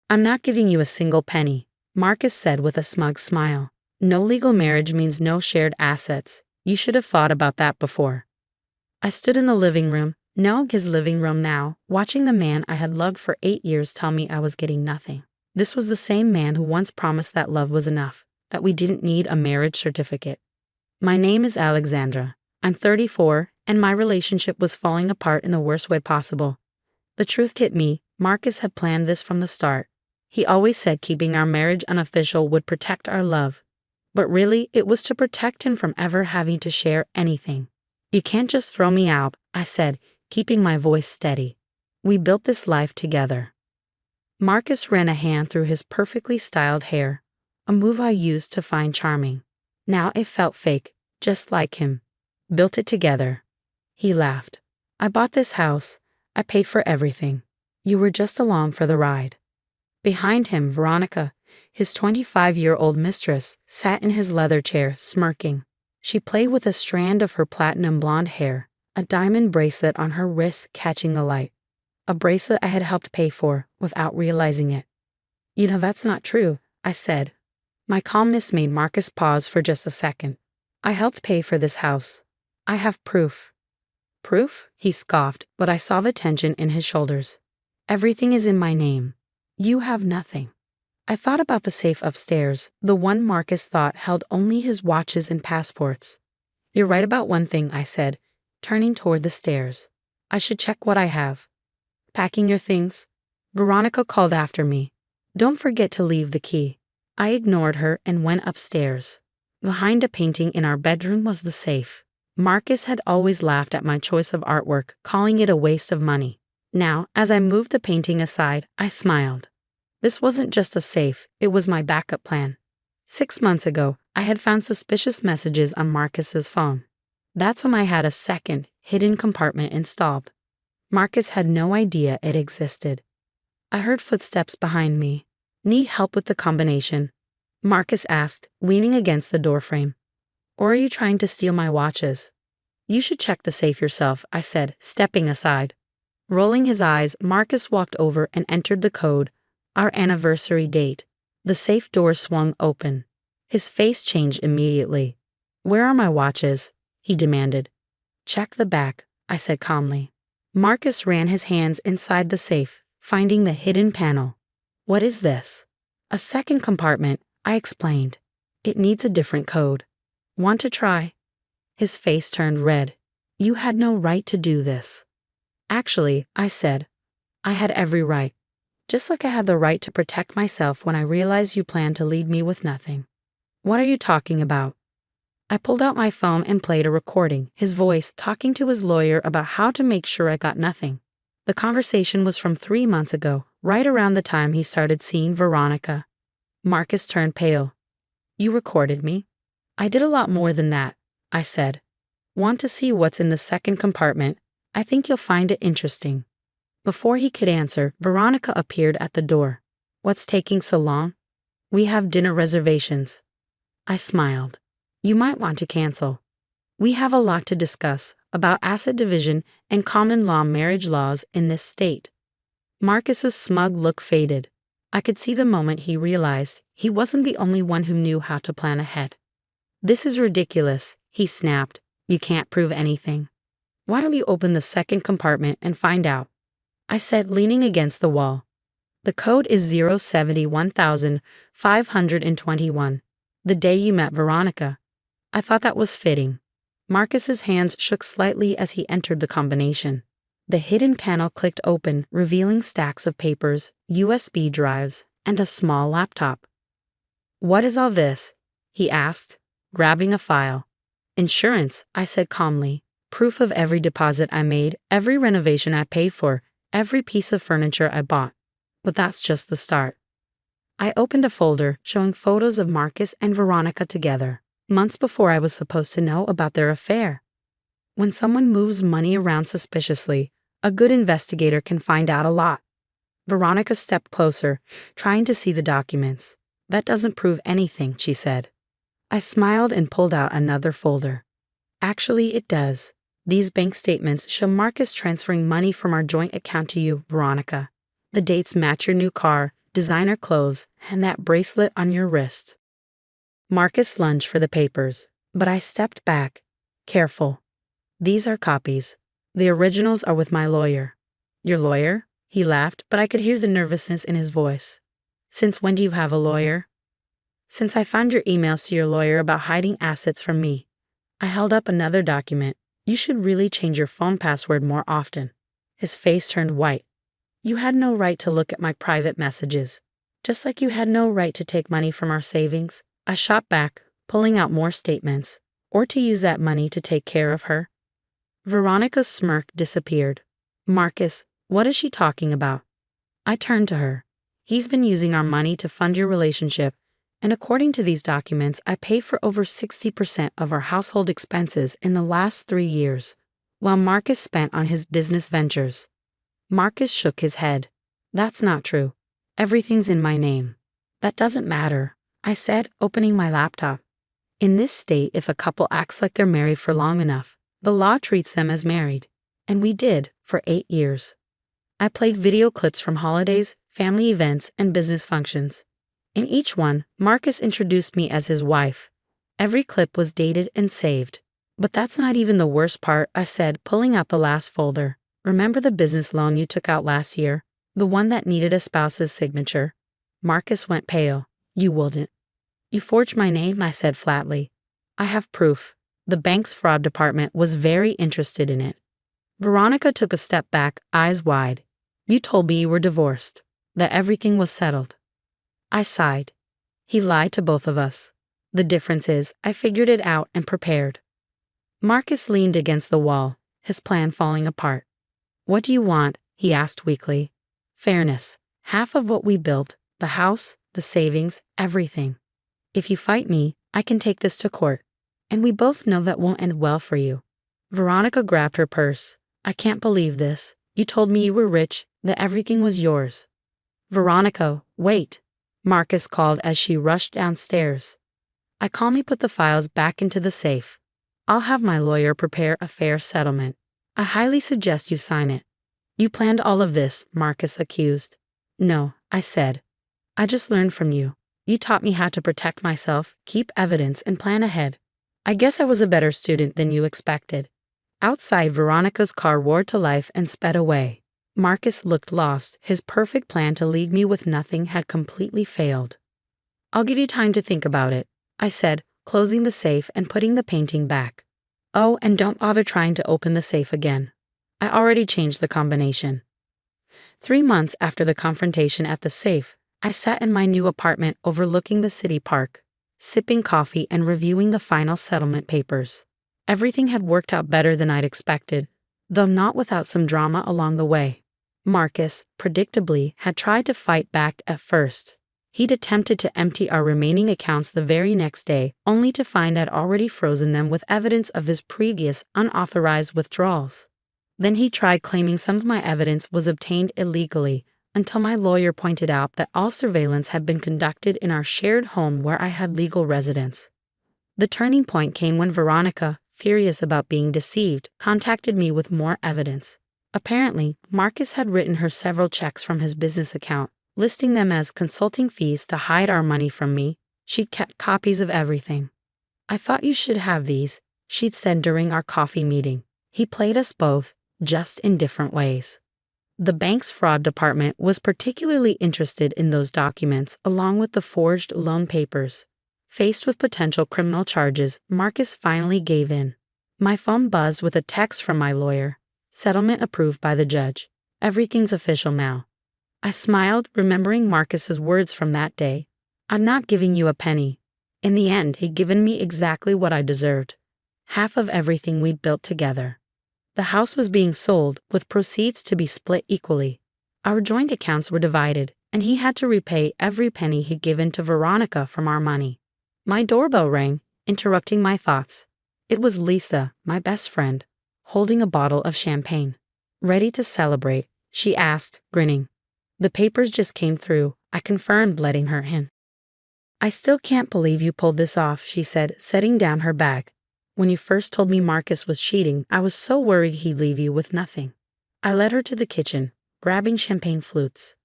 I'm not giving you a single penny, Marcus said with a smug smile. No legal marriage means no shared assets. You should have thought about that before. I stood in the living room, no, his living room now, watching the man I had loved for 8 years tell me I was getting nothing. This was the same man who once promised that love was enough, that we didn't need a marriage certificate. My name is Alexandra. I'm 34, and my relationship was falling apart in the worst way possible. The truth hit me, Marcus had planned this from the start. He always said keeping our marriage unofficial would protect our love. But really, it was to protect him from ever having to share anything. You can't just throw me out, I said, keeping my voice steady. We built this life together. Marcus ran a hand through his perfectly styled hair, a move I used to find charming. Now it felt fake, just like him. Built it together. He laughed. I bought this house. I paid for everything. You were just along for the ride. Behind him, Veronica, his 25-year-old mistress, sat in his leather chair, smirking. She played with a strand of her platinum blonde hair, a diamond bracelet on her wrist catching the light. A bracelet I had helped pay for, without realizing it. You know, that's not true, I said. My calmness made Marcus pause for just a second. I helped pay for this house. I have proof. Proof? He scoffed, but I saw the tension in his shoulders. Everything is in my name. You have nothing. I thought about the safe upstairs, the one Marcus thought held only his watches and passports. You're right about one thing, I said, turning toward the stairs. I should check what I have. Packing your things? Veronica called after me. Don't forget to leave the key. I ignored her and went upstairs. Behind a painting in our bedroom was the safe. Marcus had always laughed at my choice of artwork, calling it a waste of money. Now, as I moved the painting aside, I smiled. This wasn't just a safe, it was my backup plan. 6 months ago, I had found suspicious messages on Marcus's phone. That's when I had a second, hidden compartment installed. Marcus had no idea it existed. I heard footsteps behind me. Need help with the combination? Marcus asked, leaning against the doorframe. Or are you trying to steal my watches? You should check the safe yourself, I said, stepping aside. Rolling his eyes, Marcus walked over and entered the code, our anniversary date. The safe door swung open. His face changed immediately. Where are my watches? He demanded. Check the back, I said calmly. Marcus ran his hands inside the safe, finding the hidden panel. What is this? A second compartment, I explained. It needs a different code. Want to try? His face turned red. You had no right to do this. Actually, I said, I had every right. Just like I had the right to protect myself when I realized you planned to leave me with nothing. What are you talking about? I pulled out my phone and played a recording, his voice talking to his lawyer about how to make sure I got nothing. The conversation was from 3 months ago, right around the time he started seeing Veronica. Marcus turned pale. You recorded me? I did a lot more than that, I said. Want to see what's in the second compartment? I think you'll find it interesting. Before he could answer, Veronica appeared at the door. What's taking so long? We have dinner reservations. I smiled. You might want to cancel. We have a lot to discuss about asset division and common law marriage laws in this state. Marcus's smug look faded. I could see the moment he realized he wasn't the only one who knew how to plan ahead. This is ridiculous, he snapped. You can't prove anything. Why don't you open the second compartment and find out? I said, leaning against the wall. The code is 071521, the day you met Veronica. I thought that was fitting. Marcus's hands shook slightly as he entered the combination. The hidden panel clicked open, revealing stacks of papers, USB drives, and a small laptop. What is all this? He asked, grabbing a file. Insurance, I said calmly. Proof of every deposit I made, every renovation I paid for, every piece of furniture I bought. But that's just the start. I opened a folder showing photos of Marcus and Veronica together, months before I was supposed to know about their affair. When someone moves money around suspiciously, a good investigator can find out a lot. Veronica stepped closer, trying to see the documents. That doesn't prove anything, she said. I smiled and pulled out another folder. Actually, it does. These bank statements show Marcus transferring money from our joint account to you, Veronica. The dates match your new car, designer clothes, and that bracelet on your wrist. Marcus lunged for the papers, but I stepped back, careful. These are copies. The originals are with my lawyer. Your lawyer? He laughed, but I could hear the nervousness in his voice. Since when do you have a lawyer? Since I found your emails to your lawyer about hiding assets from me. I held up another document. You should really change your phone password more often. His face turned white. You had no right to look at my private messages. Just like you had no right to take money from our savings. I shot back, pulling out more statements. Or to use that money to take care of her. Veronica's smirk disappeared. Marcus, what is she talking about? I turned to her. He's been using our money to fund your relationship, and according to these documents, I paid for over 60% of our household expenses in the last 3 years, while Marcus spent on his business ventures. Marcus shook his head. That's not true. Everything's in my name. That doesn't matter, I said, opening my laptop. In this state, if a couple acts like they're married for long enough, the law treats them as married. And we did, for 8 years. I played video clips from holidays, family events, and business functions. In each one, Marcus introduced me as his wife. Every clip was dated and saved. But that's not even the worst part, I said, pulling out the last folder. Remember the business loan you took out last year? The one that needed a spouse's signature? Marcus went pale. You wouldn't. You forged my name, I said flatly. I have proof. The bank's fraud department was very interested in it. Veronica took a step back, eyes wide. You told me you were divorced, that everything was settled. I sighed. He lied to both of us. The difference is, I figured it out and prepared. Marcus leaned against the wall, his plan falling apart. What do you want? He asked weakly. Fairness. Half of what we built, the house, the savings, everything. If you fight me, I can take this to court. And we both know that won't end well for you. Veronica grabbed her purse. I can't believe this. You told me you were rich, that everything was yours. Veronica, wait, Marcus called as she rushed downstairs. I calmly put the files back into the safe. I'll have my lawyer prepare a fair settlement. I highly suggest you sign it. You planned all of this, Marcus accused. No, I said. I just learned from you. You taught me how to protect myself, keep evidence, and plan ahead. I guess I was a better student than you expected. Outside, Veronica's car roared to life and sped away. Marcus looked lost. His perfect plan to leave me with nothing had completely failed. I'll give you time to think about it, I said, closing the safe and putting the painting back. Oh, and don't bother trying to open the safe again. I already changed the combination. 3 months after the confrontation at the safe, I sat in my new apartment overlooking the city park, sipping coffee and reviewing the final settlement papers. Everything had worked out better than I'd expected, though not without some drama along the way. Marcus, predictably, had tried to fight back at first. He'd attempted to empty our remaining accounts the very next day, only to find I'd already frozen them with evidence of his previous unauthorized withdrawals. Then he tried claiming some of my evidence was obtained illegally, until my lawyer pointed out that all surveillance had been conducted in our shared home where I had legal residence. The turning point came when Veronica, furious about being deceived, contacted me with more evidence. Apparently, Marcus had written her several checks from his business account, listing them as consulting fees to hide our money from me. She'd kept copies of everything. I thought you should have these, she'd said during our coffee meeting. He played us both, just in different ways. The bank's fraud department was particularly interested in those documents along with the forged loan papers. Faced with potential criminal charges, Marcus finally gave in. My phone buzzed with a text from my lawyer. Settlement approved by the judge. Everything's official now. I smiled, remembering Marcus's words from that day. I'm not giving you a penny. In the end, he'd given me exactly what I deserved. Half of everything we'd built together. The house was being sold, with proceeds to be split equally. Our joint accounts were divided, and he had to repay every penny he'd given to Veronica from our money. My doorbell rang, interrupting my thoughts. It was Lisa, my best friend, holding a bottle of champagne. Ready to celebrate, she asked, grinning. The papers just came through, I confirmed, letting her in. I still can't believe you pulled this off, she said, setting down her bag. When you first told me Marcus was cheating, I was so worried he'd leave you with nothing. I led her to the kitchen, grabbing champagne flutes.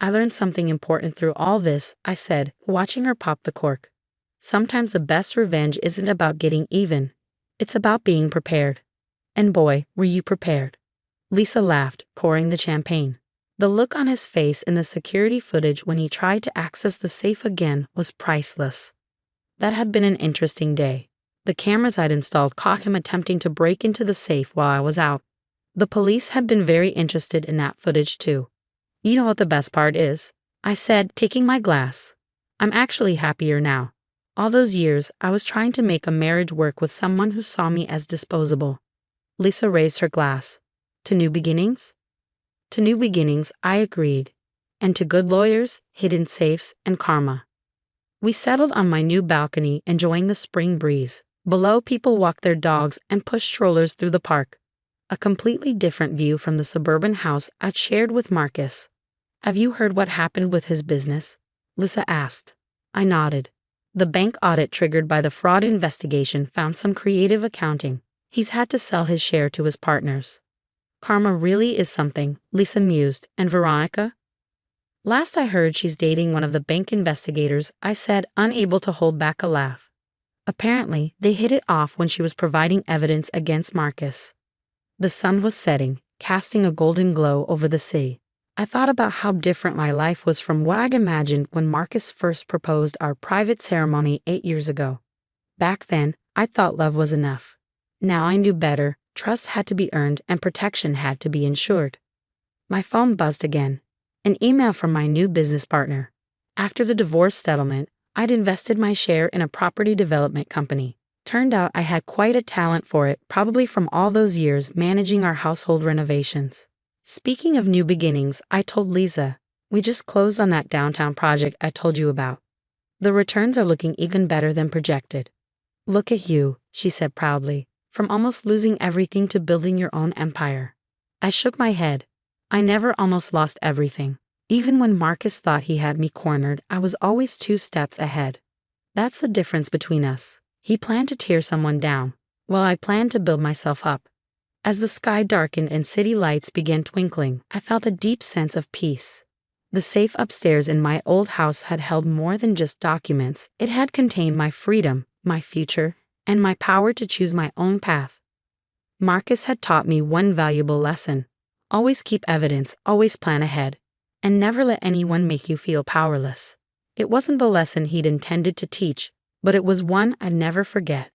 I learned something important through all this, I said, watching her pop the cork. Sometimes the best revenge isn't about getting even. It's about being prepared. And boy, were you prepared. Lisa laughed, pouring the champagne. The look on his face in the security footage when he tried to access the safe again was priceless. That had been an interesting day. The cameras I'd installed caught him attempting to break into the safe while I was out. The police had been very interested in that footage too. You know what the best part is? I said, taking my glass. I'm actually happier now. All those years, I was trying to make a marriage work with someone who saw me as disposable. Lisa raised her glass. To new beginnings? To new beginnings, I agreed. And to good lawyers, hidden safes, and karma. We settled on my new balcony, enjoying the spring breeze. Below, people walked their dogs and pushed strollers through the park. A completely different view from the suburban house I'd shared with Marcus. Have you heard what happened with his business? Lisa asked. I nodded. The bank audit triggered by the fraud investigation found some creative accounting. He's had to sell his share to his partners. Karma really is something, Lisa mused. And Veronica? Last I heard, she's dating one of the bank investigators, I said, unable to hold back a laugh. Apparently, they hit it off when she was providing evidence against Marcus. The sun was setting, casting a golden glow over the sea. I thought about how different my life was from what I'd imagined when Marcus first proposed our private ceremony 8 years ago. Back then, I thought love was enough. Now I knew better, trust had to be earned and protection had to be ensured. My phone buzzed again. An email from my new business partner. After the divorce settlement, I'd invested my share in a property development company. Turned out I had quite a talent for it, probably from all those years managing our household renovations. Speaking of new beginnings, I told Lisa, we just closed on that downtown project I told you about. The returns are looking even better than projected. Look at you, she said proudly, from almost losing everything to building your own empire. I shook my head. I never almost lost everything. Even when Marcus thought he had me cornered, I was always 2 steps ahead. That's the difference between us. He planned to tear someone down, while I planned to build myself up. As the sky darkened and city lights began twinkling, I felt a deep sense of peace. The safe upstairs in my old house had held more than just documents. It had contained my freedom, my future, and my power to choose my own path. Marcus had taught me one valuable lesson. Always keep evidence, always plan ahead, and never let anyone make you feel powerless. It wasn't the lesson he'd intended to teach, but it was one I'd never forget.